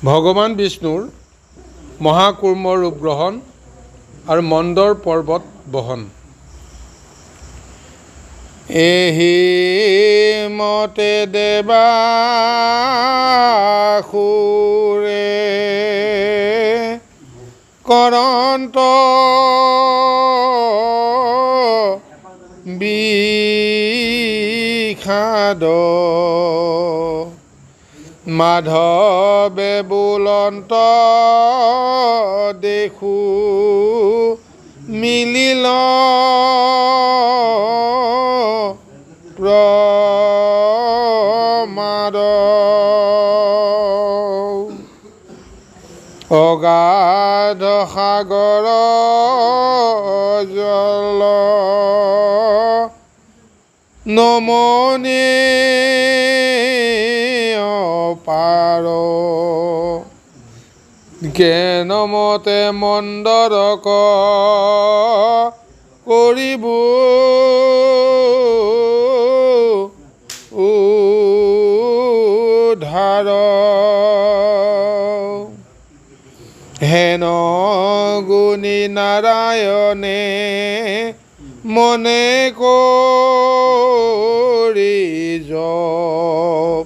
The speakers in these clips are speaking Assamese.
ভগৱান বিষ্ণুৰ মহাকুৰ্ম ৰূপ গ্ৰহণ আৰু মন্দৰ পৰ্বত বহন। এহি মতে দেবাসুৰে কৰন্ত বিষাদ মাধৱে বুলন্ত দেখো মিলিল প্ৰমাদ অগাধ সাগৰ জল নমনে পাৰ জ্ঞানমতে মন্দৰক কৰিব উদ্ধাৰ হেন গুণী নাৰায়ণে মনে কৰি জপ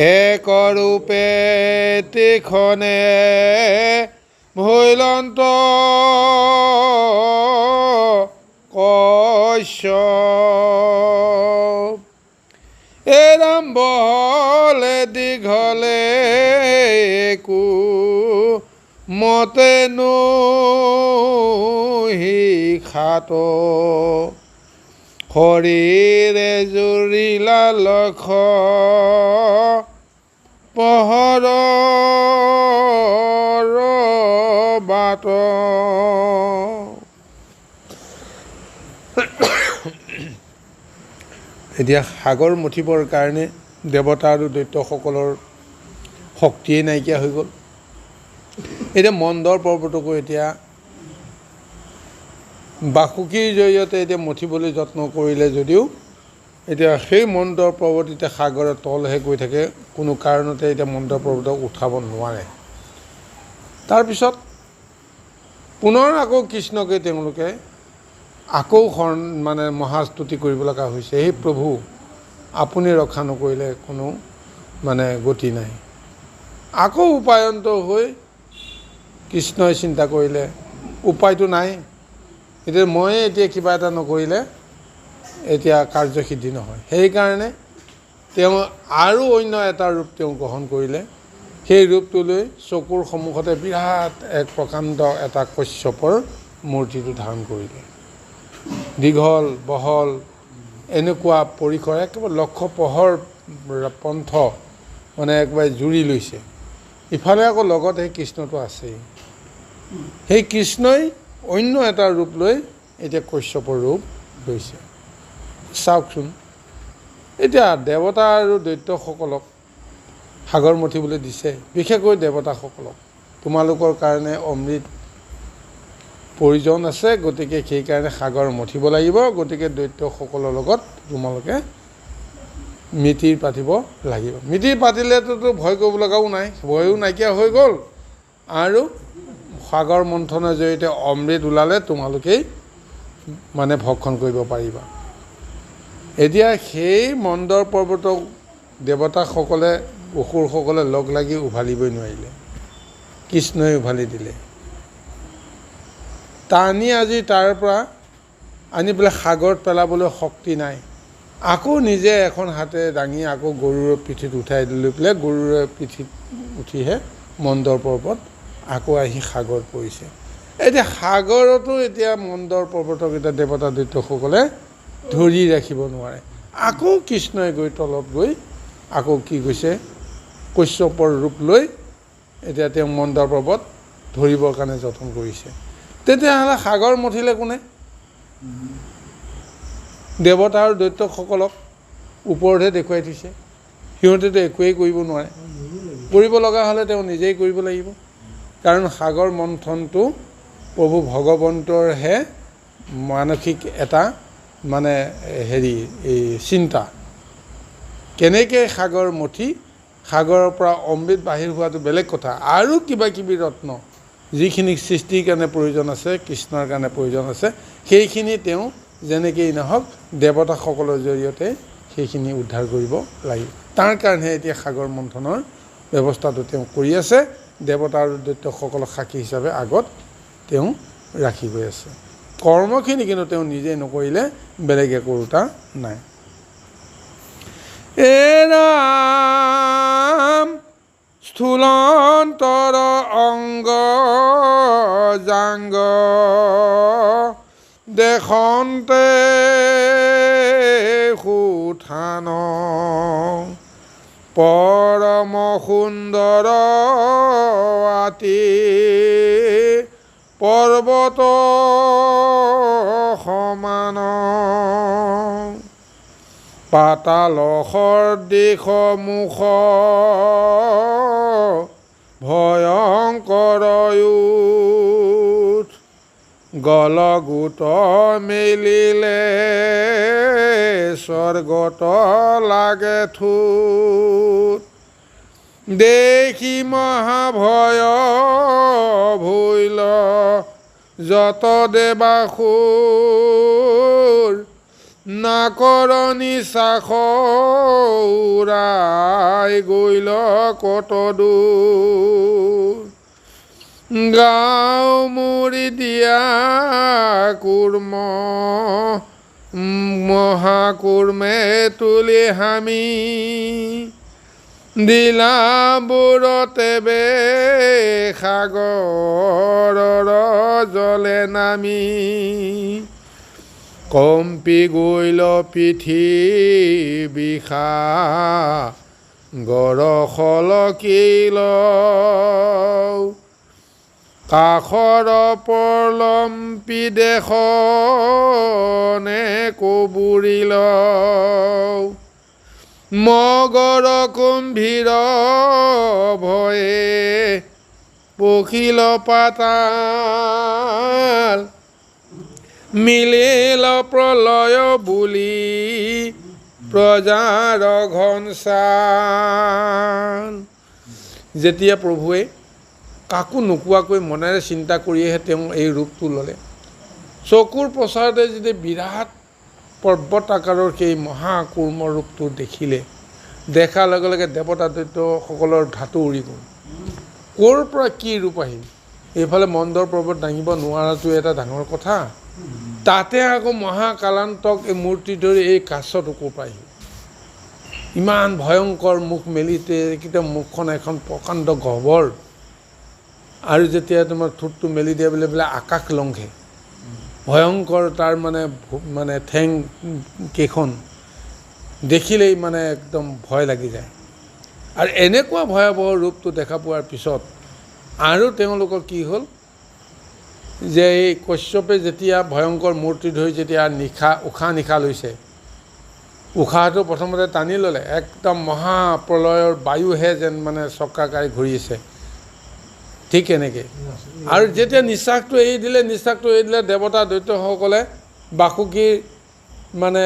একৰূপে তীখনে ভৈলন্ত কশ্যপ এৰাম বহলে দীঘলে একো মতে নোহিখাত শৰীৰে জুৰিলা লক্ষ পহৰৰ বাট এতিয়া সাগৰ মঠিবৰ কাৰণে দেৱতা আৰু দৈত্যসকলৰ শক্তিয়েই নাইকিয়া হৈ গ'ল। এতিয়া মন্দৰ পৰ্বতকো এতিয়া বাসুকীৰ জৰিয়তে এতিয়া মঠিবলৈ যত্ন কৰিলে যদিও এতিয়া সেই মন্দৰ পৰ্বত এতিয়া সাগৰৰ তলহে গৈ থাকে, কোনো কাৰণতে এতিয়া মন্দৰ পৰ্বতক উঠাব নোৱাৰে। তাৰপিছত পুনৰ আকৌ কৃষ্ণকে তেওঁলোকে আকৌ মানে মহাস্তুতি কৰিব লগা হৈছে। সেই প্ৰভু আপুনি ৰক্ষা নকৰিলে কোনো মানে গতি নাই। আকৌ উপায়ন্ত হৈ কৃষ্ণই চিন্তা কৰিলে উপায়টো নাই, এতিয়া ময়ে এতিয়া কিবা এটা নকৰিলে এতিয়া কাৰ্যসিদ্ধি নহয়। সেইকাৰণে তেওঁ আৰু অন্য এটা ৰূপ তেওঁ গ্ৰহণ কৰিলে। সেই ৰূপটো লৈ চকুৰ সন্মুখতে বিৰাট এক প্ৰকাণ্ড এটা কশ্যপৰ মূৰ্তিটো ধাৰণ কৰিলে। দীঘল বহল এনেকুৱা পৰিসৰ একেবাৰে লক্ষ্য পহৰ পন্থ মানে একেবাৰে জুৰি লৈছে। ইফালে আকৌ লগত সেই কৃষ্ণটো আছেই। সেই কৃষ্ণই অন্য এটা ৰূপ লৈ এতিয়া কশ্যপৰ ৰূপ লৈছে। চাওকচোন, এতিয়া দেৱতা আৰু দৈত্যসকলক সাগৰ মঠিবলৈ দিছে, বিশেষকৈ দেৱতাসকলক তোমালোকৰ কাৰণে অমৃত প্ৰয়োজন আছে, গতিকে সেইকাৰণে সাগৰ মঠিব লাগিব, গতিকে দৈত্যসকলৰ লগত তোমালোকে মিতিৰ পাতিব লাগিব। মিতিৰ পাতিলেতো ভয় কৰিব লগাও নাই, ভয়ো নাইকিয়া হৈ গ'ল, আৰু সাগৰ মন্থনৰ জৰিয়তে অমৃত ওলালে তোমালোকেই মানে ভক্ষণ কৰিব পাৰিবা। এতিয়া সেই মন্দৰ পৰ্বতক দেৱতাসকলে অসুৰসকলে লগ লাগি উভালিবই নোৱাৰিলে, কৃষ্ণই উভালি দিলে। টানি আজি তাৰ পৰা আনি পেলাই সাগৰত পেলাবলৈ শক্তি নাই, আকৌ নিজে এখন হাতে দাঙি আকৌ গৰুৰৰ পিঠিত উঠাই লৈ পেলাই গৰুৰৰ পিঠিত উঠিহে মন্দৰ পৰ্বত আকৌ আহি সাগৰত পৰিছে। এতিয়া সাগৰতো এতিয়া মন্দৰ পৰ্বতক এতিয়া দেৱতা দৈত্যসকলে ধৰি ৰাখিব নোৱাৰে। আকৌ কৃষ্ণই গৈ তলত গৈ আকৌ কি কৈছে কশ্যপৰ ৰূপ লৈ এতিয়া তেওঁ মন্দৰ পৰ্বত ধৰিবৰ কাৰণে যত্ন কৰিছে। তেতিয়াহ'লে সাগৰ মঠিলে কোনে? দেৱতা আৰু দৈত্যসকলক ওপৰতহে দেখুৱাই থৈছে, সিহঁতেতো একোৱেই কৰিব নোৱাৰে। কৰিব লগা হ'লে তেওঁ নিজেই কৰিব লাগিব, কাৰণ সাগৰ মন্থনটো প্ৰভু ভগৱন্তৰহে মানসিক এটা মানে এই চিন্তা, কেনেকৈ সাগৰ মঠি সাগৰৰ পৰা অমৃত বাহিৰ হোৱাটো বেলেগ কথা, আৰু কিবা কিবি ৰত্ন যিখিনি সৃষ্টিৰ কাৰণে প্ৰয়োজন আছে, কৃষ্ণৰ কাৰণে প্ৰয়োজন আছে, সেইখিনি তেওঁ যেনেকেই নহওক দেৱতাসকলৰ জৰিয়তে সেইখিনি উদ্ধাৰ কৰিব লাগিব। তাৰ কাৰণেহে এতিয়া সাগৰ মন্থনৰ ব্যৱস্থাটো তেওঁ কৰি আছে, দেৱতা আৰু দৈত্যসকলক সাক্ষী হিচাপে আগত তেওঁ ৰাখি গৈ আছে। কৰ্মখিনি কিন্তু তেওঁ নিজে নকৰিলে, বেলেগে কৰোঁতা নাই। ৰাম স্থূলন্তৰ অংগ জাংগ দেখন্তে সুথান পৰম সুন্দৰ আতি পৰ্বত সমান পাতাল সদৃশ মুখ ভয়ংকৰ গলগোট মেলিলে স্বৰ্গত লাগে থুত দেখি মহাভয় ভৈল যত দেৱাসুৰ নাকৰণি চাখ উৰাই গৈল কত দূৰ গাঁও মুৰি দিয়া কুৰ্ম মহাকুৰ্মে তুলি হামি দিলা বুৰতে বে সাগৰৰ জলে নামি কম্পি গৈল পৃথিৱী সাগৰ সলকিল কাষৰ প্ৰলম্পি দেশনে কবুৰিল মগৰ কুম্ভীৰ ভয়ে পখিল পাতাল মিলিল প্ৰলয় বুলি প্ৰজাৰ ঘনচাল। যেতিয়া প্ৰভুৱে কাকো নোকোৱাকৈ মনেৰে চিন্তা কৰিয়েহে তেওঁ এই ৰূপটো ল'লে, চকুৰ প্ৰচাৰতে যেতিয়া বিৰাট পৰ্বত আকাৰৰ সেই মহাকুৰ্ম ৰূপটো দেখিলে, দেখাৰ লগে লগে দেৱতা দৈত্যসকলৰ ধাতু উৰি গ'ল। ক'ৰ পৰা কি ৰূপ আহিল? এইফালে মন্দৰ পৰ্বত দাঙিব নোৱাৰাটো এটা ডাঙৰ কথা, তাতে আকৌ মহাকালান্তক এই মূৰ্তি ধৰি এই কাছটো ক'ৰ পৰা আহিল? ইমান ভয়ংকৰ মুখ মেলিতে কেতিয়া মুখখন এখন প্ৰকাণ্ড গহ্বৰ, আৰু যেতিয়া তোমাৰ ঠোঁটটো মেলি দিয়ে বোলে আকাশ লংঘে, ভয়ংকৰ তাৰ মানে ঠেং কেইখন দেখিলেই মানে একদম ভয় লাগি যায়। আৰু এনেকুৱা ভয়াৱহ ৰূপটো দেখা পোৱাৰ পিছত আৰু তেওঁলোকৰ কি হ'ল যে এই কশ্যপে যেতিয়া ভয়ংকৰ মূৰ্তি ধৰি যেতিয়া উশাহ নিশাহ লৈছে, উশাহটো প্ৰথমতে টানি ল'লে, একদম মহাপ্ৰলয়ৰ বায়ুহে যেন মানে চক্ৰাকাৰে ঘূৰি আছে, ঠিক এনেকৈ। আৰু যেতিয়া নিশ্বাসটো এৰি দিলে দেৱতা দৈত্যসকলে বাসুকীৰ মানে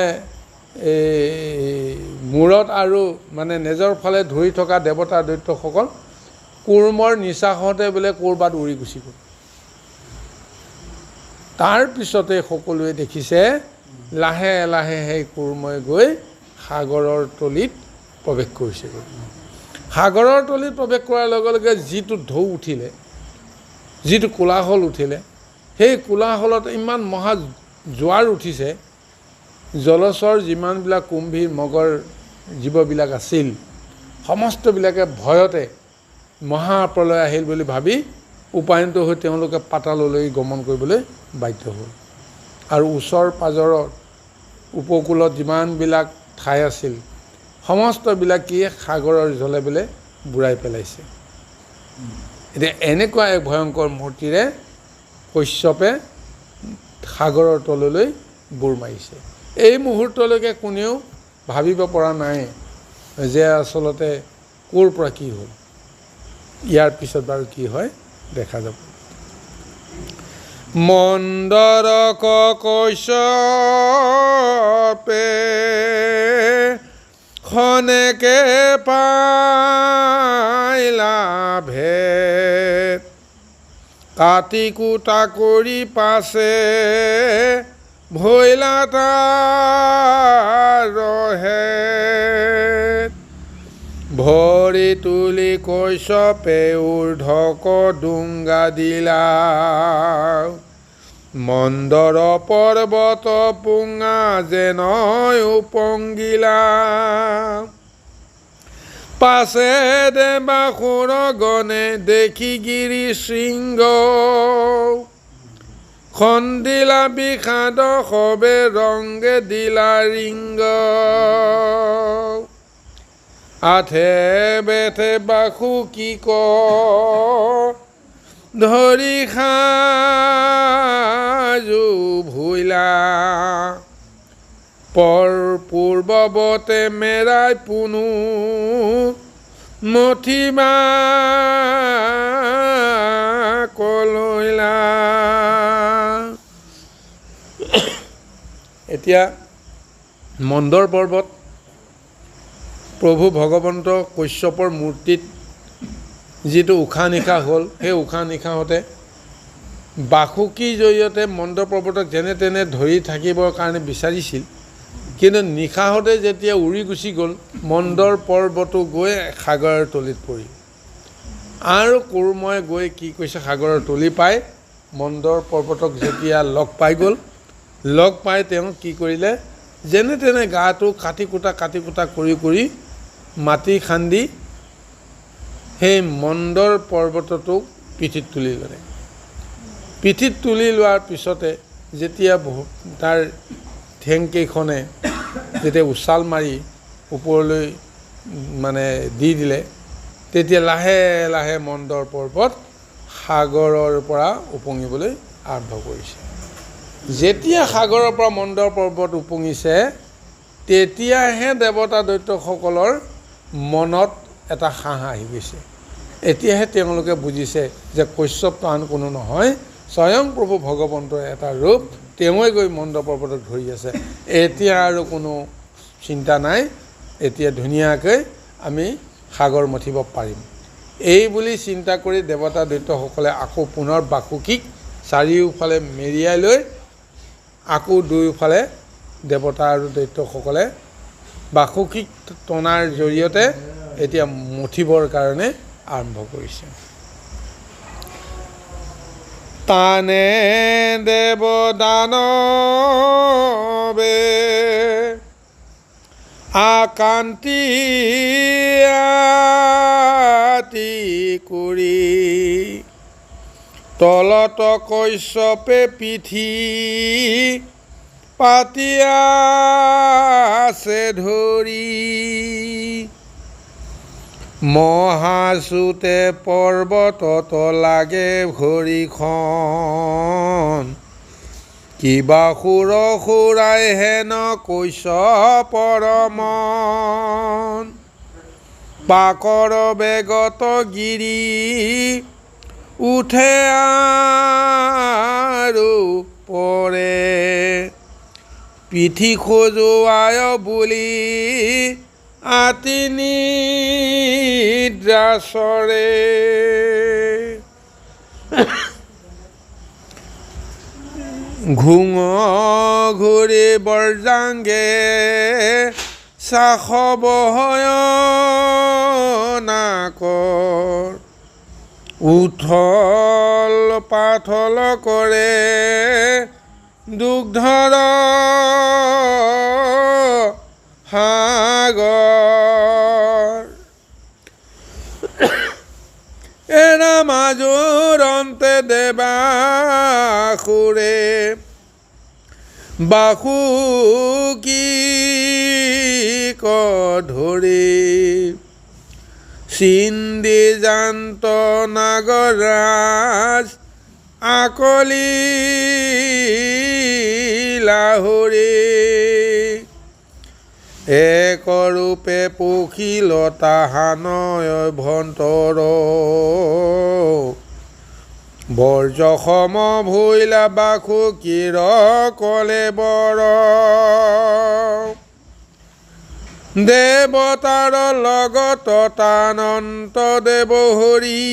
মূৰত আৰু মানে নেজৰ ফালে ধৰি থকা দেৱতা দৈত্যসকল কুৰ্মৰ নিশ্বাসতে বোলে ক'ৰবাত উৰি গুচি গ'ল। তাৰপিছতে সকলোৱে দেখিছে লাহে লাহে সেই কুৰ্মই গৈ সাগৰৰ তলিত প্ৰৱেশ কৰিছেগৈ। সাগৰৰ তলিত প্ৰৱেশ কৰাৰ লগে লগে যিটো ঢৌ উঠিলে, যিটো কোলাহল উঠিলে, সেই কোলাহলত ইমান মহা জোৱাৰ উঠিছে, জলচৰ যিমানবিলাক কুম্ভীৰ মগৰ জীৱবিলাক আছিল সমস্তবিলাকে ভয়তে মহাপ্ৰলয় আহিল বুলি ভাবি উপায়ন্ত হৈ তেওঁলোকে পাতাললৈ গমন কৰিবলৈ বাধ্য হ'ল। আৰু ওচৰ পাজৰৰ উপকূলত যিমানবিলাক ঠাই আছিল সমস্তবিলাক কি সাগৰৰ জলে বোলে বুৰাই পেলাইছে। এতিয়া এনেকুৱা এক ভয়ংকৰ মূৰ্তিৰে কশ্যপে সাগৰৰ তললৈ বুৰ মাৰিছে। এই মুহূৰ্তলৈকে কোনেও ভাবিব পৰা নাই যে আচলতে ক'ৰ পৰা কি হ'ল। ইয়াৰ পিছত বাৰু কি হয় দেখা যাব। মন্দৰক কশ্যপে খনেকে পাইলা ভেদ কাটি কুটা কৰি পাছে ভৈলা তাৰ ৰহে ভৰি তুলি কৈছপে ঊৰ্ধক ডুংগা দিলা মন্দৰ পৰ্বত পুঙা যেন উপংগিলা পাছে দেৱাসুৰ গণে দেখি গিৰি শৃংগ খন্দিলা বিষাদ সবে ৰংগে দিলা ৰিংগ আঠে বেঠে বাসুকি ক ধৰি সাজু ভুইলা পৰ পূৰ্বৱতে মেৰাই পুনু মথিমা কলৈলা এতিয়া মন্দৰ পৰ্বত প্ৰভু ভগৱন্ত কশ্যপৰ মূৰ্তিত যিটো উশাহ নিশাহ হ'ল সেই উশাহ নিশাহতে বাসুকীৰ জৰিয়তে মন্দৰ পৰ্বতক যেনে তেনে ধৰি থাকিবৰ কাৰণে বিচাৰিছিল কিন্তু নিশাহতে যেতিয়া উৰি গুচি গ'ল মন্দৰ পৰ্বতো গৈ সাগৰৰ তলিত পৰিল আৰু কুৰ্মই গৈ কি কৈছে সাগৰৰ তলি পাই মন্দৰ পৰ্বতক যেতিয়া লগ পাই গ'ল লগ পাই তেওঁ কি কৰিলে যেনে তেনে গাটো কাটি কুটা কৰি কৰি মাটি খান্দি সেই মন্দৰ পৰ্বতটোক পিঠিত তুলি ল'লে পিঠিত তুলি লোৱাৰ পিছতে যেতিয়া তাৰ ঠেংকেইখনে যেতিয়া উছাল মাৰি ওপৰলৈ মানে দি দিলে তেতিয়া লাহে লাহে মন্দৰ পৰ্বত সাগৰৰ পৰা উপঙিবলৈ আৰম্ভ কৰিছে যেতিয়া সাগৰৰ পৰা মন্দৰ পৰ্বত উপঙিছে তেতিয়াহে দেৱতা দৈত্যসকলৰ মনত এটা হাঁহ আহি গৈছে এতিয়াহে তেওঁলোকে বুজিছে যে কশ্যপ আন কোনো নহয় স্বয়ং প্ৰভু ভগৱন্তৰ এটা ৰূপ তেওঁৱে গৈ মন্দৰ পৰ্বতক ধৰি আছে এতিয়া আৰু কোনো চিন্তা নাই এতিয়া ধুনীয়াকৈ আমি সাগৰ মথিব পাৰিম এই বুলি চিন্তা কৰি দেৱতা দৈত্যসকলে আকৌ পুনৰ বাসুকীক চাৰিওফালে মেৰিয়াই লৈ আকৌ দুয়োফালে দেৱতা আৰু দৈত্যসকলে বাসুকীক টনাৰ জৰিয়তে এতিয়া মথিবৰ কাৰণে আৰম্ভ কৰিছে তানে দেৱ দানৱে আকান্তি আতি কৰি তলত কশ্যপে পিঠি পাতি আছে ধৰি মহাচুতে পৰ্বতত লাগে ভৰিখন কিবা সুৰ সুৰাই হেন কশ্যপৰ মন পাকৰ বেগত গিৰি উঠে আৰু পৰে পিঠি খজুৱায় বুলি আতি নিদ্ৰাচৰে ঘুঙ ঘূৰি বৰজাংগে চাখবহয় নাকৰ উথল পাথল কৰে দুগ্ধৰ সাগৰ এৰা মাজুৰ অন্তে দেৱাসুৰে বাসুকীক ধৰি চিন্দি জান্ত নাগৰাজ আকলি লাহৰি একৰূপে পখিল তাহানয় ভন্তৰ বৰ্জসম ভৈলা বাসুকীৰ কলে বৰ দেৱতাৰ লগত তানন্ত দেৱ হৰি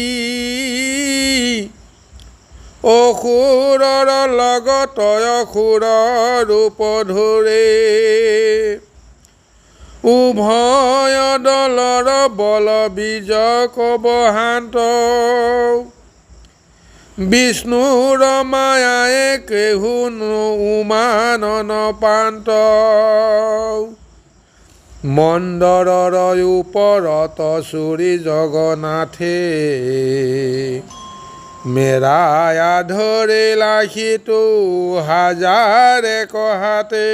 অসুৰৰ লগত অসুৰ ৰূপ ধৰে উভয় দলৰ বল বীজ কবহান্ত বিষ্ণুৰ মায়ায়ে কেহুনো উমানন পান্ত মন্দৰৰ ওপৰত চুৰি জগন্নাথে মেৰায়া ধৰিলা সিটো হাজাৰে কহাতে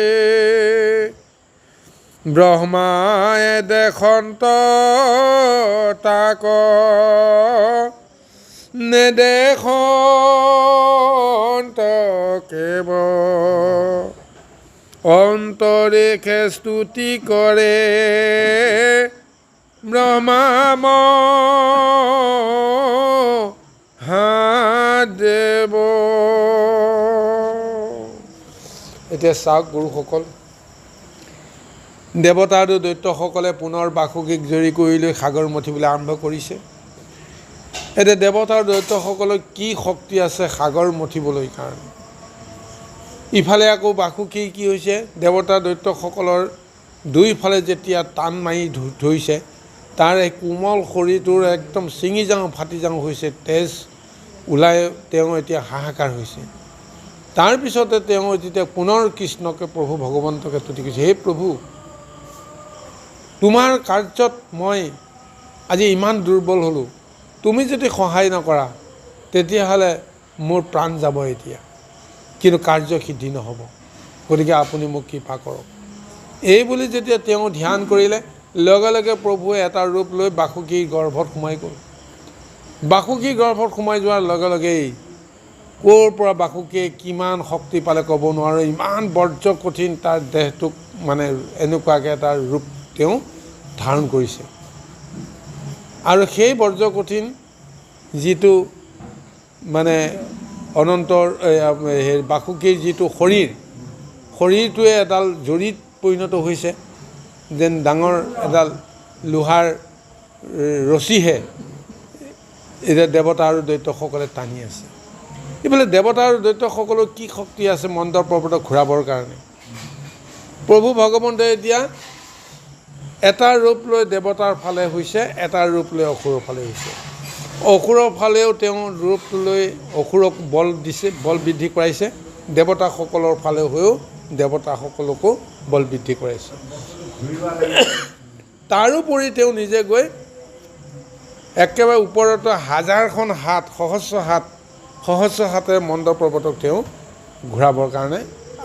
ব্ৰহ্মায়ে দেখন্ত তাক নেদেখন্ত কেৱ অন্তৰেখে স্তুতি কৰে ব্ৰহ্মাম দেৱ। এতিয়া চাওক গুৰুসকল, দেৱতা আৰু দৈত্যসকলে পুনৰ বাসুকীক জৰি কৰি লৈ সাগৰ মথিবলৈ আৰম্ভ কৰিছে। এতিয়া দেৱতা আৰু দৈত্যসকলৰ কি শক্তি আছে সাগৰ মথিবলৈ কাৰণে? ইফালে আকৌ বাসুকী কি হৈছে, দেৱতা দৈত্যসকলৰ দুইফালে যেতিয়া টান মাৰি ধৰিছে, তাৰ এই কোমল শৰীৰটোৰ একদম ছিঙি যাওঁ ফাটি যাওঁ হৈছে, তেজ ওলাই তেওঁ এতিয়া হাহাকাৰ হৈছে। তাৰপিছতে তেওঁ যেতিয়া পুনৰ কৃষ্ণকে প্ৰভু ভগৱন্তকে তুতি কৈছে, হে প্ৰভু, তোমাৰ কাৰ্যত মই আজি ইমান দুৰ্বল হ'লোঁ, তুমি যদি সহায় নকৰা তেতিয়াহ'লে মোৰ প্ৰাণ যাব এতিয়া, কিন্তু কাৰ্য সিদ্ধি নহ'ব, গতিকে আপুনি মোক কৃপা কৰক। এই বুলি যেতিয়া তেওঁ ধ্যান কৰিলে, লগে লগে প্ৰভুৱে এটা ৰূপ লৈ বাসুকীৰ গৰ্ভত সোমাই গ'ল। বাসুকীৰ গৰ্ভত সোমাই যোৱাৰ লগে লগেই ক'ৰ পৰা বাসুকীয়ে কিমান শক্তি পালে ক'ব নোৱাৰোঁ, ইমান বৰ্জ কঠিন তাৰ দেহটোক মানে এনেকুৱাকৈ এটা ৰূপ তেওঁ ধাৰণ কৰিছে। আৰু সেই বৰ্জ কঠিন যিটো মানে অনন্তৰ বাসুকীৰ যিটো শৰীৰটোৱে এডাল জৰিত পৰিণত হৈছে, যেন ডাঙৰ এডাল লোহাৰ ৰছীহে এতিয়া দেৱতা আৰু দৈত্যসকলে টানি আছে। এইফালে দেৱতা আৰু দৈত্যসকলৰ কি শক্তি আছে মন্দৰ পৰ্বতক ঘূৰাবৰ কাৰণে? প্ৰভু ভগৱন্তই এতিয়া এটা ৰূপ লৈ দেৱতাৰ ফালে হৈছে, এটা ৰূপ লৈ অসুৰৰ ফালে হৈছে। অসুৰৰ ফালেও তেওঁ ৰূপ লৈ অসুৰক বল দিছে, বল বৃদ্ধি কৰাইছে। দেৱতাসকলৰ ফালে হৈও দেৱতাসকলকো বল বৃদ্ধি কৰাইছে। তাৰোপৰি তেওঁ নিজে গৈ একেবাৰে ওপৰত হাজাৰখন হাত, সহস্ৰ হাতেৰে মন্দৰ পৰ্বতক তেওঁ ঘূৰাবৰ কাৰণে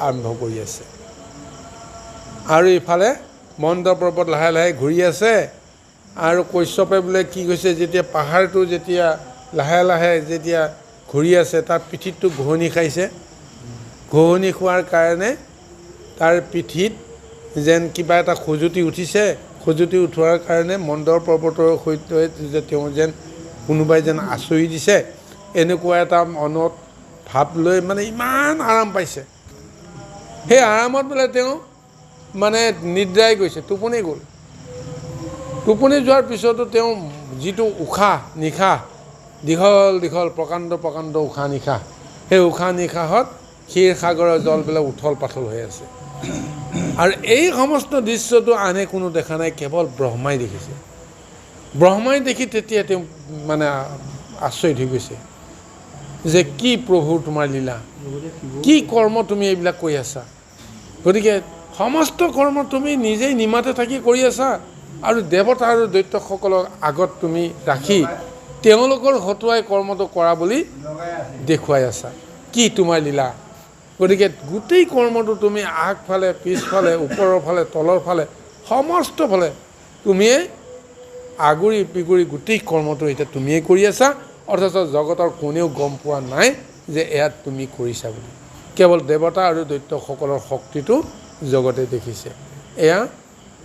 আৰম্ভ কৰি আছে। আৰু ইফালে মন্দৰ পৰ্বত লাহে লাহে ঘূৰি আছে। আৰু কশ্যপে বোলে কি কৈছে, যেতিয়া পাহাৰটো যেতিয়া লাহে লাহে যেতিয়া ঘূৰি আছে, তাৰ পিঠিতটো ঘঁহনি খাইছে। ঘঁহনি খোৱাৰ কাৰণে তাৰ পিঠিত যেন কিবা এটা খজুতি উঠিছে। খজুতি উঠোৱাৰ কাৰণে মন্দৰ পৰ্বতৰ সৈতে যে তেওঁ যেন কোনোবাই যেন আচৰি দিছে, এনেকুৱা এটা মনত ভাৱ লৈ মানে ইমান আৰাম পাইছে। সেই আৰামত বোলে তেওঁ মানে নিদ্ৰাই গৈছে, টোপনি গ'ল। টোপনি যোৱাৰ পিছতো তেওঁ যিটো উশাহ নিশাহ, দীঘল দীঘল প্ৰকাণ্ড প্ৰকাণ্ড উশাহ নিশাহ, সেই উশাহ নিশাহত ক্ষীৰ সাগৰৰ জলবিলাক উথল পাথল হৈ আছে। আৰু এই সমস্ত দৃশ্যটো আনে কোনো দেখা নাই, কেৱল ব্ৰহ্মাই দেখিছে। ব্ৰহ্মাই দেখি তেতিয়া তেওঁ মানে আচৰিত হৈ গৈছে যে কি প্ৰভু তোমাৰ লীলা, কি কৰ্ম তুমি এইবিলাক কৰি আছা। গতিকে সমস্ত কৰ্ম তুমি নিজেই নিমাতে থাকি কৰি আছা, আৰু দেৱতা আৰু দৈত্যসকলক আগত তুমি ৰাখি তেওঁলোকৰ হতুৱাই কৰ্মটো কৰা বুলি দেখুৱাই আছা। কি তোমাৰ লীলা। গতিকে গোটেই কৰ্মটো তুমি আগফালে পিছফালে ওপৰৰ ফালে তলৰ ফালে সমস্ত ফালে তুমিয়ে আগুৰি পিগুৰি গোটেই কৰ্মটো এতিয়া তুমিয়ে কৰি আছা, অথচ জগতৰ কোনেও গম পোৱা নাই যে এয়া তুমি কৰিছা বুলি। কেৱল দেৱতা আৰু দৈত্যসকলৰ শক্তিটো জগতে দেখিছে। এয়া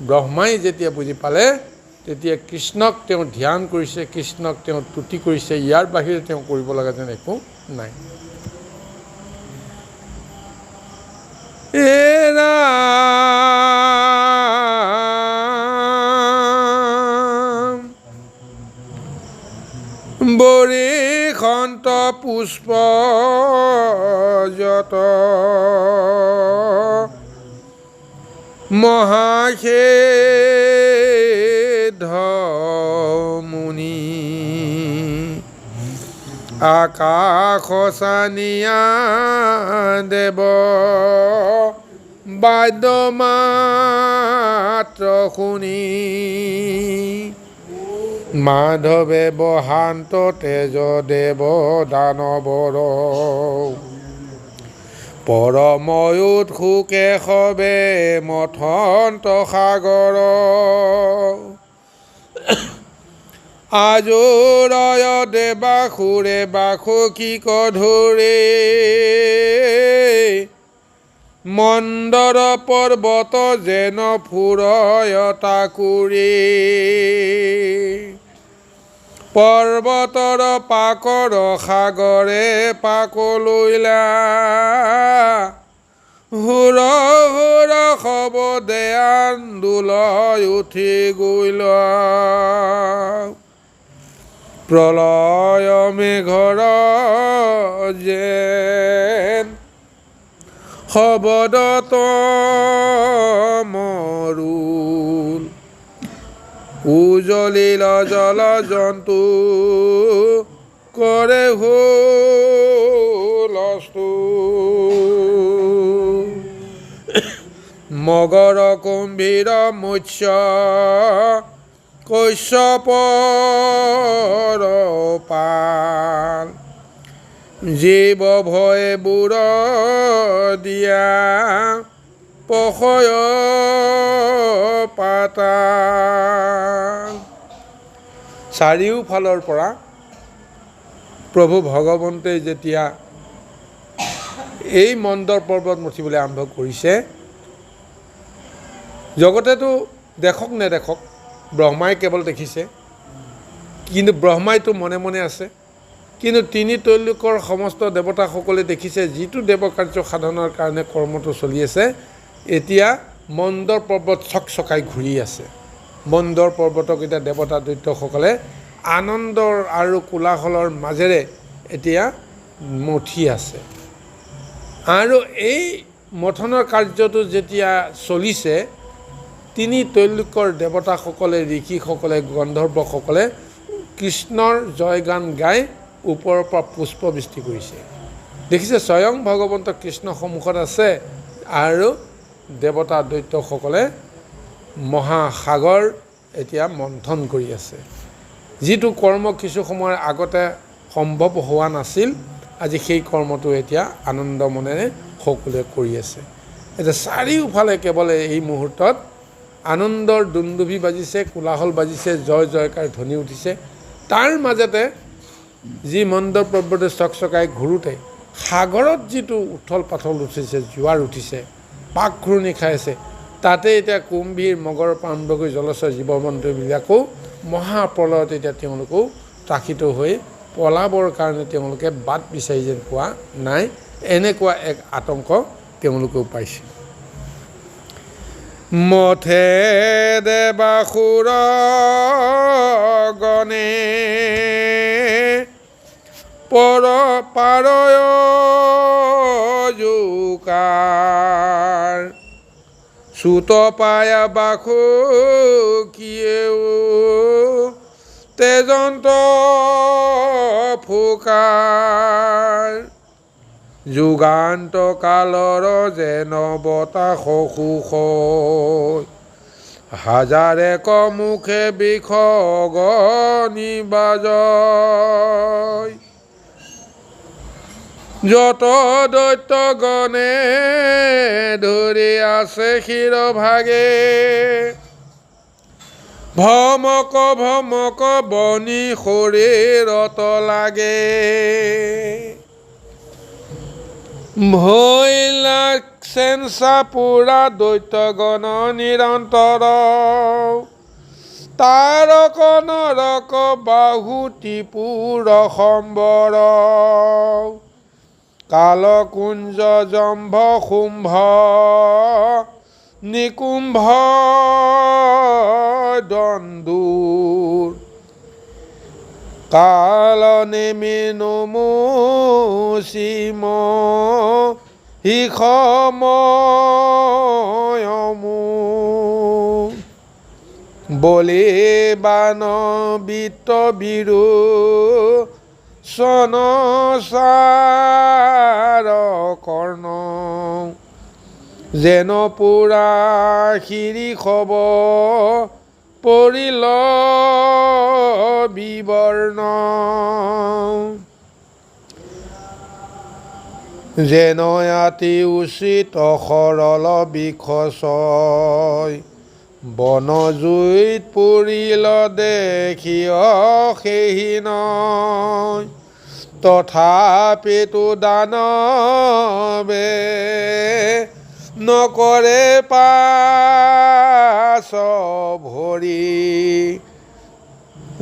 ব্ৰহ্মাই যেতিয়া বুজি পালে, তেতিয়া কৃষ্ণক তেওঁ ধ্যান কৰিছে, কৃষ্ণক তেওঁ তুতি কৰিছে। ইয়াৰ বাহিৰে তেওঁ কৰিব লগা যেন একো নাই। এৰা এখন্ত পুষ্প যত মহাখেদ মুনি আকাশ চানিয়া দেৱ বাদ্য মাত্ৰ শুনি মাধৱে বহান্ত তেজ দেৱ দানৱৰ পৰময়ুত সুকে সবে মথন্ত সাগৰ আজোৰয় দেৱাসুৰে বাসুকি কধুৰে মন্দৰ পৰ্বত যেন ফুৰয় তাকুৰি পৰ্বতৰ পাকৰ সাগৰে পাকলৈলা হুৰ হুৰ শবদে আন্দোলয় উঠি গৈল প্ৰলয় মেঘৰ যেন শবদত মৰুল উজলিল জল জন্তু কৰে হুলস্থু মগৰ কুম্ভীৰ মৎস্য কশ্যপৰ পাল জীৱ ভয়ে বুৰ দিয়া পশয় পাতাল চাৰিওফালৰ পৰা প্ৰভু ভগৱন্তই যেতিয়া এই মন্দৰ পৰ্বত মঠিবলৈ আৰম্ভ কৰিছে জগতেতো দেখক নেদেখক ব্ৰহ্মাই কেৱল দেখিছে কিন্তু ব্ৰহ্মাইতো মনে মনে আছে কিন্তু তিনি তৈলোকৰ সমস্ত দেৱতাসকলে দেখিছে যিটো দেৱ কাৰ্য সাধনৰ কাৰণে কৰ্মটো চলি আছে এতিয়া মন্দৰ পৰ্বত চকচকাই ঘূৰি আছে মন্দৰ পৰ্বতক এতিয়া দেৱতা দৈত্যসকলে আনন্দৰ আৰু কোলাহলৰ মাজেৰে এতিয়া মঠি আছে আৰু এই মথনৰ কাৰ্যটো যেতিয়া চলিছে তিনি তৈলোকৰ দেৱতাসকলে ঋষিসকলে গন্ধৰ্বসকলে কৃষ্ণৰ জয়গান গাই ওপৰৰ পৰা পুষ্পবৃষ্টি কৰিছে দেখিছে স্বয়ং ভগৱন্ত কৃষ্ণ সন্মুখত আছে আৰু দেৱতা দৈত্যসকলে মহাসাগৰ এতিয়া মন্থন কৰি আছে যিটো কৰ্ম কিছু সময়ৰ আগতে সম্ভৱ হোৱা নাছিল আজি সেই কৰ্মটো এতিয়া আনন্দ মনেৰে সকলোৱে কৰি আছে এতিয়া চাৰিওফালে কেৱল এই মুহূৰ্তত আনন্দৰ দুন্দুভি বাজিছে কোলাহল বাজিছে জয় জয়কাৰ ধ্বনি উঠিছে তাৰ মাজতে যি মন্দৰ পৰ্বতে চকচকাই ঘূৰোঁতে সাগৰত যিটো উথল পাথল উঠিছে জোৱাৰ উঠিছে পাক ঘূৰণি খাইছে তাতে এতিয়া কুম্ভীৰ মগৰ পৰা আৰম্ভ কৰি জলচৰ জীৱ জন্তুবিলাকো মহাপ্ৰলয়ত এতিয়া তেওঁলোকেও ত্ৰাসিত হৈ পলাবৰ কাৰণে তেওঁলোকে বাট বিচাৰি যেন পোৱা নাই এনেকুৱা এক আতংক তেওঁলোকেও পাইছে মথে দেৱাসুৰ গণে পৰ পাৰয় জোকাৰ চুত পায়া বাসুকিয়েও তেজন্ত ফুকাৰ যুগান্ত কালৰ যেন বতাহ সুখ হাজাৰে কমুখে বিষগনি বাজয় যত দৈত্যগণে ধৰি আছে শিৰভাগে ভমক ভমক বনি শৰীৰত লাগে ভৈলাক চেঞ্চা পুৰা দৈত্যগণ নিৰন্তৰ তাৰক নৰক বাহু ত্ৰিপুৰ সম্বৰ কালকুঞ্জ জম্ভ শুম্ভ নিকুম্ভ দন্দুৰ কাল নেমে নমোচিম হিসময়মু বলি বান বিত্ত বিৰু চনচাৰ কৰ্ণ যেন পুৰা শিৰিষৱ পৰিল বিবৰ্ণ যেন অতি উচিত সৰল বিষচয় বনজুইত পৰিল দেখিয় সেহি নয় তথাপিতো দানৱে নকৰে পাছ ভৰি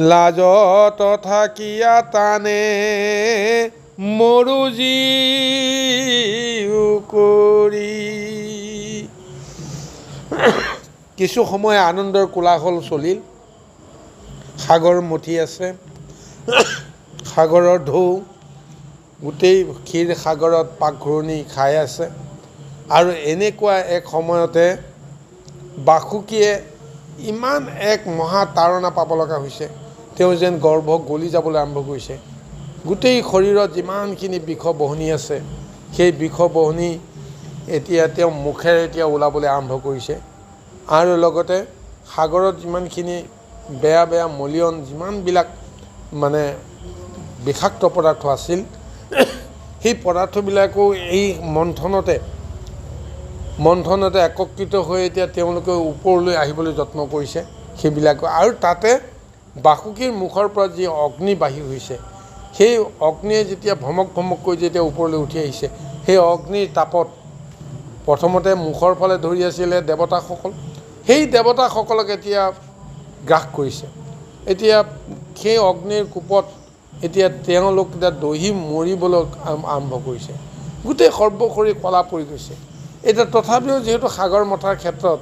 লাজত থাকিয়া টানে মৰু জীউ কৰি কিছু সময় আনন্দৰ কোলাহল চলিল সাগৰ মঠি আছে সাগৰৰ ঢৌ গোটেই ক্ষীৰ সাগৰত পাকঘূৰণি খাই আছে আৰু এনেকুৱা এক সময়তে বাসুকীয়ে ইমান এক মহা তাৰণা পাব লগা হৈছে তেওঁ যেন গৰ্ভ গলি যাবলৈ আৰম্ভ কৰিছে গোটেই শৰীৰত যিমানখিনি বিষবহনি আছে সেই বিষবহনি এতিয়া তেওঁ মুখেৰে এতিয়া ওলাবলৈ আৰম্ভ কৰিছে আৰু লগতে সাগৰত যিমানখিনি বেয়া বেয়া মলিয়ন যিমানবিলাক মানে বিষাক্ত পদাৰ্থ আছিল সেই পদাৰ্থবিলাকো এই মন্থনতে একত্ৰিত হৈ এতিয়া তেওঁলোকে ওপৰলৈ আহিবলৈ যত্ন কৰিছে সেইবিলাক আৰু তাতে বাসুকীৰ মুখৰ পৰা যি অগ্নি বাহিৰ হৈছে সেই অগ্নিয়ে যেতিয়া ভমক ভমককৈ যেতিয়া ওপৰলৈ উঠি আহিছে সেই অগ্নিৰ তাপত প্ৰথমতে মুখৰ ফালে ধৰি আছিলে দেৱতাসকল সেই দেৱতাসকলক এতিয়া গ্ৰাস কৰিছে এতিয়া সেই অগ্নিৰ কোপত এতিয়া তেওঁলোক এতিয়া দহি মৰিবলৈ আৰম্ভ কৰিছে গোটেই সৰ্বশৰীৰ কলা পৰি গৈছে এতিয়া তথাপিও যিহেতু সাগৰ মথাৰ ক্ষেত্ৰত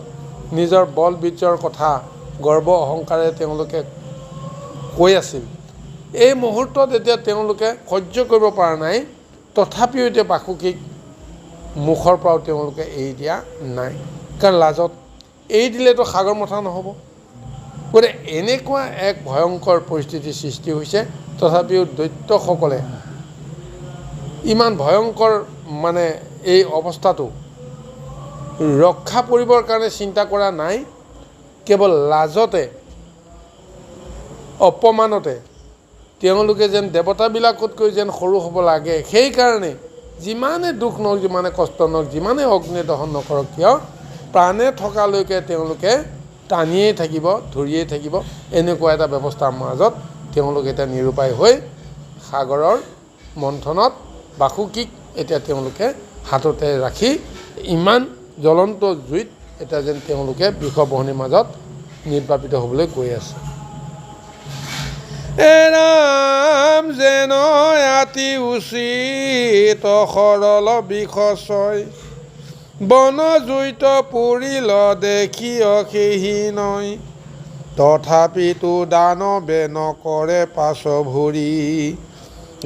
নিজৰ বল বীৰ্যৰ কথা গৰ্ব অহংকাৰে তেওঁলোকে কৈ আছিল এই মুহূৰ্তত এতিয়া তেওঁলোকে সহ্য কৰিব পৰা নাই তথাপিও এতিয়া বাসুকীক মুখৰ পৰাও তেওঁলোকে এৰি দিয়া নাই কাৰণ লাজত এৰি দিলেতো সাগৰ মথা নহ'ব গতিকে এনেকুৱা এক ভয়ংকৰ পৰিস্থিতিৰ সৃষ্টি হৈছে তথাপিও দৈত্যসকলে ইমান ভয়ংকৰ মানে এই অৱস্থাটো ৰক্ষা কৰিবৰ কাৰণে চিন্তা কৰা নাই কেৱল লাজতে অপমানতে তেওঁলোকে যেন দেৱতাবিলাকতকৈ যেন সৰু হ'ব লাগে সেইকাৰণে যিমানে দুখ নহওক যিমানে কষ্ট নহওক যিমানে অগ্নি দহন নকৰক কিয় প্ৰাণে থকালৈকে তেওঁলোকে টানিয়েই থাকিব ধৰিয়েই থাকিব এনেকুৱা এটা ব্যৱস্থাৰ মাজত তেওঁলোক এতিয়া নিৰুপায় হৈ সাগৰৰ মন্থনত বাসুকীক এতিয়া তেওঁলোকে হাততে ৰাখি ইমান জ্বলন্ত জুইত এতিয়া যেন তেওঁলোকে বিষবহনিৰ মাজত নিৰ্বাপিত হ'বলৈ গৈ আছে এৰাম যেন অতি উচিত সৰল বিষচয় বন জুইত পৰিল দেখিয় সেহি নয় তথাপিতো দানৱে নকৰে পাছ ভৰি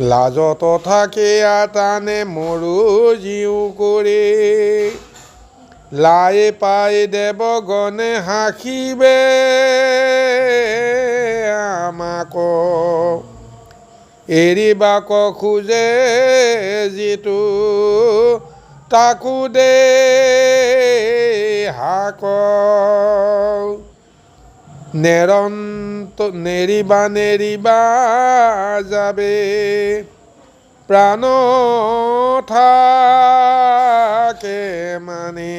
লাজত থাকিয়া টানে মৰু জীউ কৰি লাই পাই দেৱগণে হাঁহিবে আমাক এৰিবাক খোজে যিটো তাকো দে হাক নেৰিবা যাবে প্ৰাণ থাকে মানে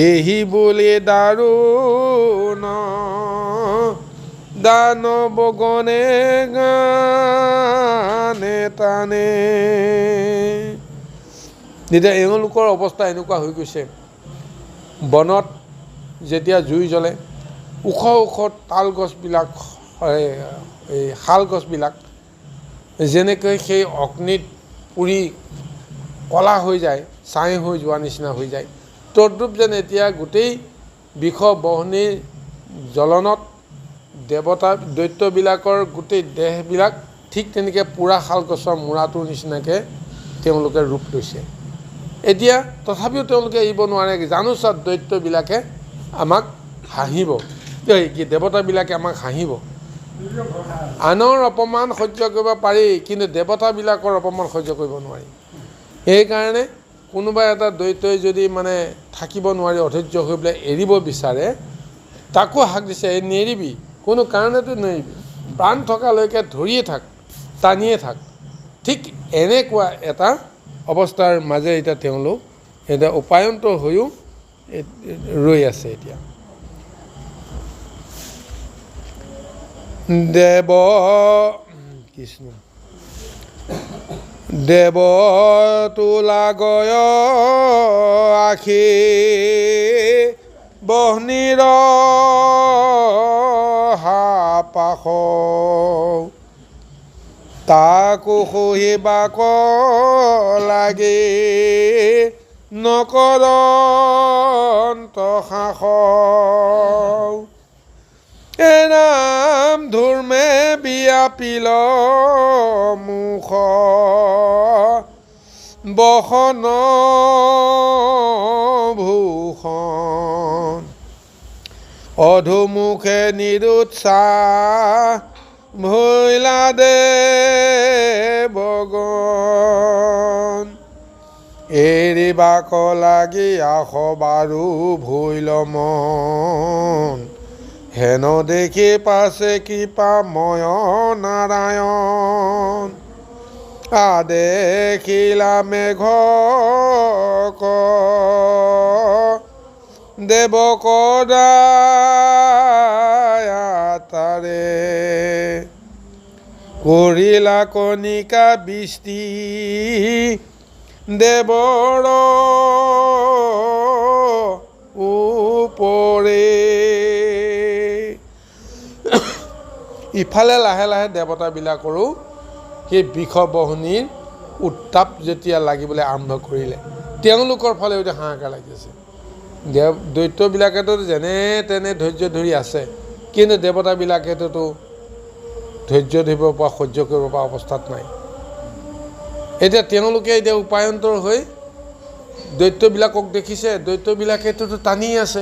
এহি বুলি দাৰুণ দানৱগণে গানে টানে এতিয়া এওঁলোকৰ অৱস্থা এনেকুৱা হৈ গৈছে বনত যেতিয়া জুই জ্বলে ওখ ওখ তাল গছবিলাক এই শাল গছবিলাক যেনেকৈ সেই অগ্নিত পুৰি কলা হৈ যায় ছাই হৈ যোৱা নিচিনা হৈ যায় তদ্ৰূপ যেন এতিয়া গোটেই বিষবহনিৰ জ্বলনত দেৱতা দৈত্যবিলাকৰ গোটেই দেহবিলাক ঠিক তেনেকৈ পোৰা শালগছৰ মূৰাটোৰ নিচিনাকৈ তেওঁলোকে ৰূপ লৈছে। এতিয়া তথাপিও তেওঁলোকে এৰিব নোৱাৰে, জানোচা দৈত্যবিলাকে আমাক হাঁহিব, কি দেৱতাবিলাকে আমাক হাঁহিব। আনৰ অপমান সহ্য কৰিব পাৰি, কিন্তু দেৱতাবিলাকৰ অপমান সহ্য কৰিব নোৱাৰি। সেইকাৰণে কোনোবা এটা দৈত্যই যদি মানে থাকিব নোৱাৰি অধৈৰ্য হৈ পেলাই এৰিব বিচাৰে, তাকো হাক দিছে, এই নেৰিবি, কোনো কাৰণতে নেৰিবি, প্ৰাণ থকালৈকে ধৰিয়ে থাক, টানিয়ে থাক। ঠিক এনেকুৱা এটা অৱস্থাৰ মাজে এতিয়া তেওঁলোক এতিয়া উপায়ন্তৰ হৈও ৰৈ আছে। এতিয়া কৃষ্ণ দেৱ তোলাগয় আখি বহ্নিৰ হাপাস তাকো সহিবাক লাগে নকৰন্ত সাস এনাম ধূৰ্মে বিয়াপিল মুখ বসন ভূষণ অধুমুখে নিৰুৎসাহ ভৈলা দেৱগণ এৰিবাক লাগি আস বাৰু ভৈল মন হেন দেখি পাছে কৃপাময় নাৰায়ণ আদেখিলা মেঘ দেৱক দায়াতাৰে কৰিলা কণিকা বৃষ্টি দেৱৰ ওপৰে। ইফালে লাহে লাহে দেৱতাবিলাকৰো সেই বিষবহনীৰ উত্তাপ যেতিয়া লাগিবলৈ আৰম্ভ কৰিলে, তেওঁলোকৰ ফালেও এতিয়া হাহাকাৰ লাগিছে। দৈত্যবিলাকেতো যেনে তেনে ধৈৰ্য ধৰি আছে, কিন্তু দেৱতাবিলাকেতো ধৈৰ্য ধৰিব পৰা সহ্য কৰিব পৰা অৱস্থাত নাই। এতিয়া তেওঁলোকে এতিয়া উপায়ন্তৰ হৈ দৈত্যবিলাকক দেখিছে, দৈত্যবিলাকেতো টানি আছে।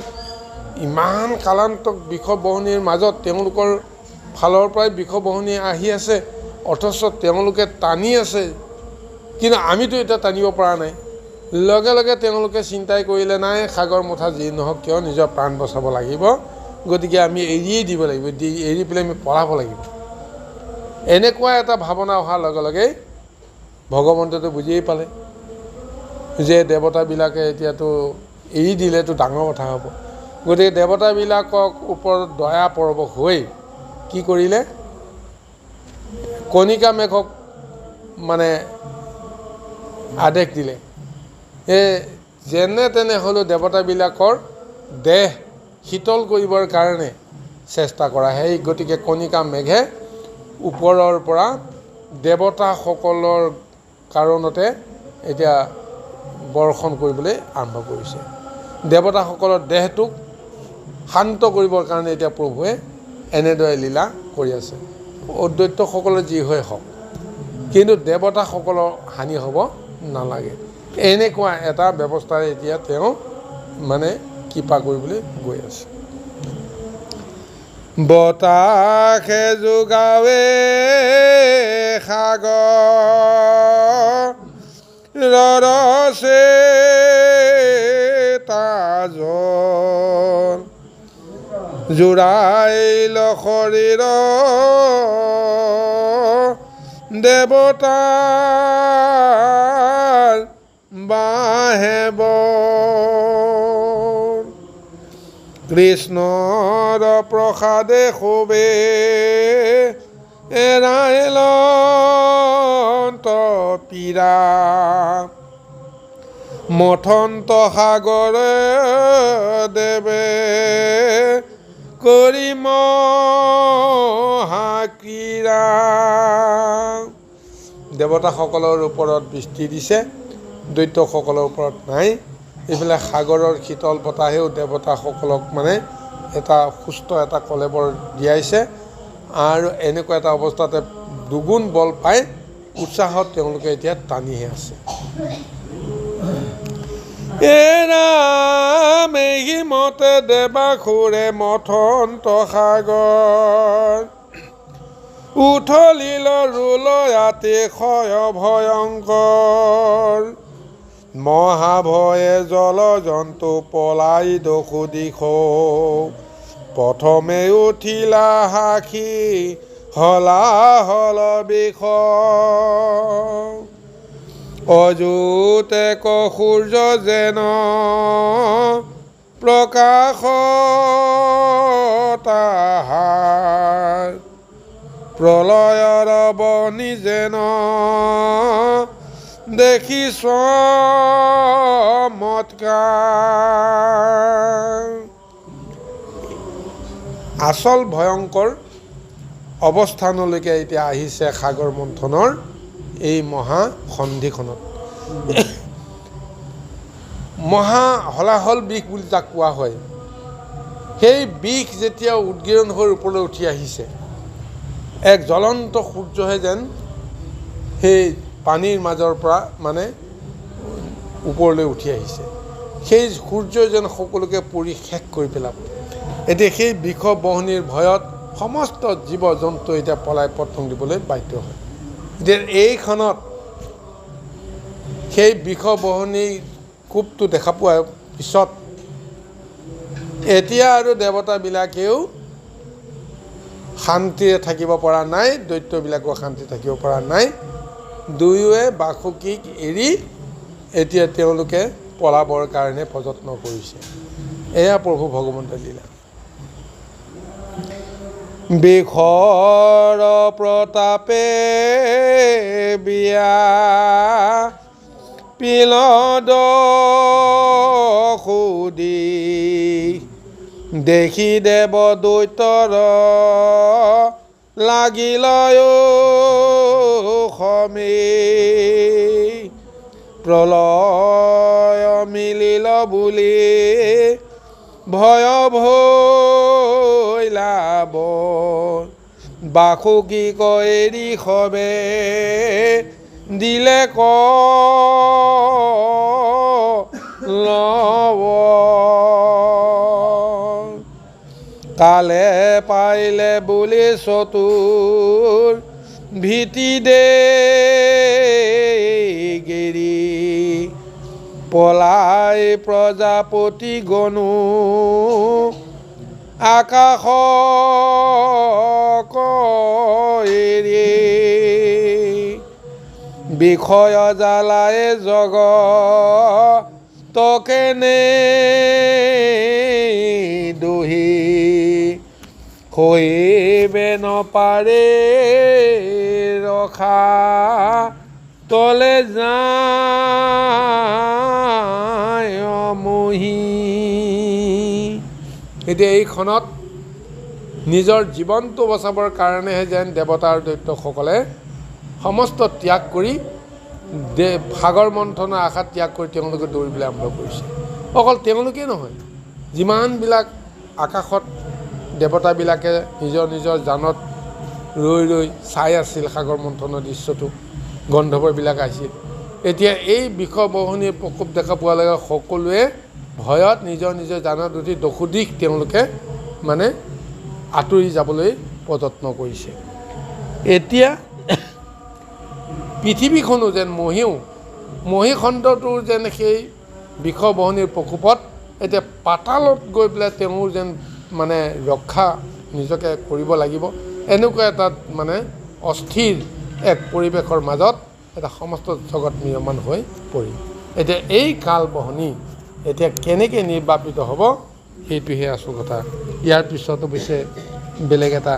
ইমান কালান্তক বিষবহনীৰ মাজত তেওঁলোকৰ ফালৰ পৰাই বিষবহনী আহি আছে, অথচ তেওঁলোকে টানি আছে, কিন্তু আমিতো এতিয়া টানিব পৰা নাই। লগে লগে তেওঁলোকে চিন্তাই কৰিলে, নাই সাগৰ মুঠা যি নহওক কিয় নিজৰ প্ৰাণ বচাব লাগিব, গতিকে আমি এৰিয়েই দিব লাগিব, এৰি পেলাই আমি পলাব লাগিব। এনেকুৱা এটা ভাৱনা অহাৰ লগে লগে ভগৱন্তইতো বুজিয়েই পালে যে দেৱতাবিলাকে এতিয়াতো এৰি দিলেতো ডাঙৰ কথা হ'ব। গতিকে দেৱতাবিলাকক ওপৰত দয়া পৰৱশ হৈ কি কৰিলে, কণিকা মেঘক মানে আদেশ দিলে, যেনে তেনে হ'লেও দেৱতাবিলাকৰ দেহ শীতল কৰিবৰ কাৰণে চেষ্টা কৰা। সেই গতিকে কণিকা মেঘে ওপৰৰ পৰা দেৱতাসকলৰ কাৰণতে এতিয়া বৰ্ষণ কৰিবলৈ আৰম্ভ কৰিছে। দেৱতাসকলৰ দেহটোক শান্ত কৰিবৰ কাৰণে এতিয়া প্ৰভুৱে এনেদৰে লীলা কৰি আছে। অদ্বৈতসকলৰ যি হয় হওক, কিন্তু দেৱতাসকলৰ হানি হ'ব নালাগে। এনেকুৱা এটা ব্যৱস্থাৰে এতিয়া তেওঁ মানে কৃপা কৰিবলৈ গৈ আছে। বতাহে যোগাৱে সাগৰ ৰছে তাজল জোৰাইল শৰীৰ দেৱতাৰ বাহেব কৃষ্ণৰ প্ৰসাদে শোভে এৰাইল পীৰা মথন্ত সাগৰে দেৱে কৰি মহাক্ৰীড়া। দেৱতাসকলৰ ওপৰত বৃষ্টি দিছে, দৈত্যসকলৰ ওপৰত নাই। এইফালে সাগৰৰ শীতল বতাহেও দেৱতাসকলক মানে এটা সুস্থ এটা কলেবৰ দিয়াইছে আৰু এনেকুৱা এটা অৱস্থাতে দুগুণ বল পাই উৎসাহত তেওঁলোকে এতিয়া টানিহে আছে। এৰাম এহিমতে দেৱাসুৰে মথন্ত সাগৰ উথলিল ৰুলয়াতি ক্ষয় ভয়ংকৰ মহাভয়ে জল জন্তু পলাই দসু দিশ প্ৰথমে উঠিলা সাক্ষী হলাহল বিষ অযুতে ক সূৰ্য যেন প্ৰকাশ তাহাৰ প্ৰলয়ৰ বনি যেন দেখি চমৎকাৰ। আচল ভয়ংকৰ অৱস্থানলৈকে এতিয়া আহিছে সাগৰ মন্থনৰ এই মহাসন্ধিখনত। মহা হলাহল বিষ বুলি যাক কোৱা হয়, সেই বিষ যেতিয়া উদগীৰণ হৈ ওপৰলৈ উঠি আহিছে, এক জ্বলন্ত সূৰ্যহে যেন সেই পানীৰ মাজৰ পৰা মানে ওপৰলৈ উঠি আহিছে। সেই সূৰ্যই যেন সকলোকে পৰি শেষ কৰি পেলাব। এতিয়া সেই বিষ বহনিৰ ভয়ত সমস্ত জীৱ জন্তু এতিয়া পলাই পতং দিবলৈ বাধ্য হয়। এতিয়া এইখনত সেই বিষ বহনি কোপটো দেখা পোৱাৰ পিছত এতিয়া আৰু দেৱতাবিলাকেও শান্তিৰে থাকিব পৰা নাই, দৈত্যবিলাকেও শান্তি থাকিব পৰা নাই। দুয়োৱে বাসুকীক এৰি এতিয়া তেওঁলোকে পলাবৰ কাৰণে প্ৰযত্ন কৰিছে। এয়া প্ৰভু ভগৱন্তৰ লীলা। বিষৰ প্ৰতাপে বিয়া পিলদ সুদি দেখি দেৱ দৈত্যৰ লাগিল সমী প্ৰলয় মিলিল বুলি ভয় ভৈলাব বাসুকী এৰি সবে দিলে ক লব কালে পাইলে বুলি চতুৰ ভীতি দে গেৰি পলাই প্ৰজাপতি গণু আকাশ এৰি বিষয় জ্বালায়ে জগ তকেনে দহি হৈবে নপাৰে ৰখা তলে যায় মহি। এতিয়া এইখনত নিজৰ জীৱনটো বচাবৰ কাৰণেহে যেন দেৱতা আৰু দৈত্যসকলে সমস্ত ত্যাগ কৰি সাগৰ মন্থনৰ আশা ত্যাগ কৰি তেওঁলোকে দৌৰিবলৈ আৰম্ভ কৰিছে। অকল তেওঁলোকেই নহয়, যিমানবিলাক আকাশত দেৱতাবিলাকে নিজৰ নিজৰ জানত ৰৈ ৰৈ চাই আছিল সাগৰ মন্থনৰ দৃশ্যটো, গন্ধৰ্ববিলাক আহিছিল। এতিয়া এই বিষ বহনিৰ প্ৰকোপ দেখা পোৱাৰ লগে সকলোৱে ভয়ত নিজৰ নিজৰ জানত উঠি দসু দিশ তেওঁলোকে মানে আঁতৰি যাবলৈ প্ৰযত্ন কৰিছে। এতিয়া পৃথিৱীখনো যেন মহীখণ্ডটোৰ যেন সেই বিষ বহনিৰ প্ৰকোপত এতিয়া পাতালত গৈ পেলাই তেওঁৰ যেন মানে ৰক্ষা নিজকে কৰিব লাগিব, এনেকুৱা এটা মানে অস্থিৰ এক পৰিৱেশৰ মাজত এটা সমস্ত জগত নিৰ্মাণ হৈ পৰিল। এতিয়া এই কাল বহনি এতিয়া কেনেকৈ নিৰ্বাপিত হ'ব সেইটোহে আচল কথা। ইয়াৰ পিছত অৱশ্যে বেলেগ এটা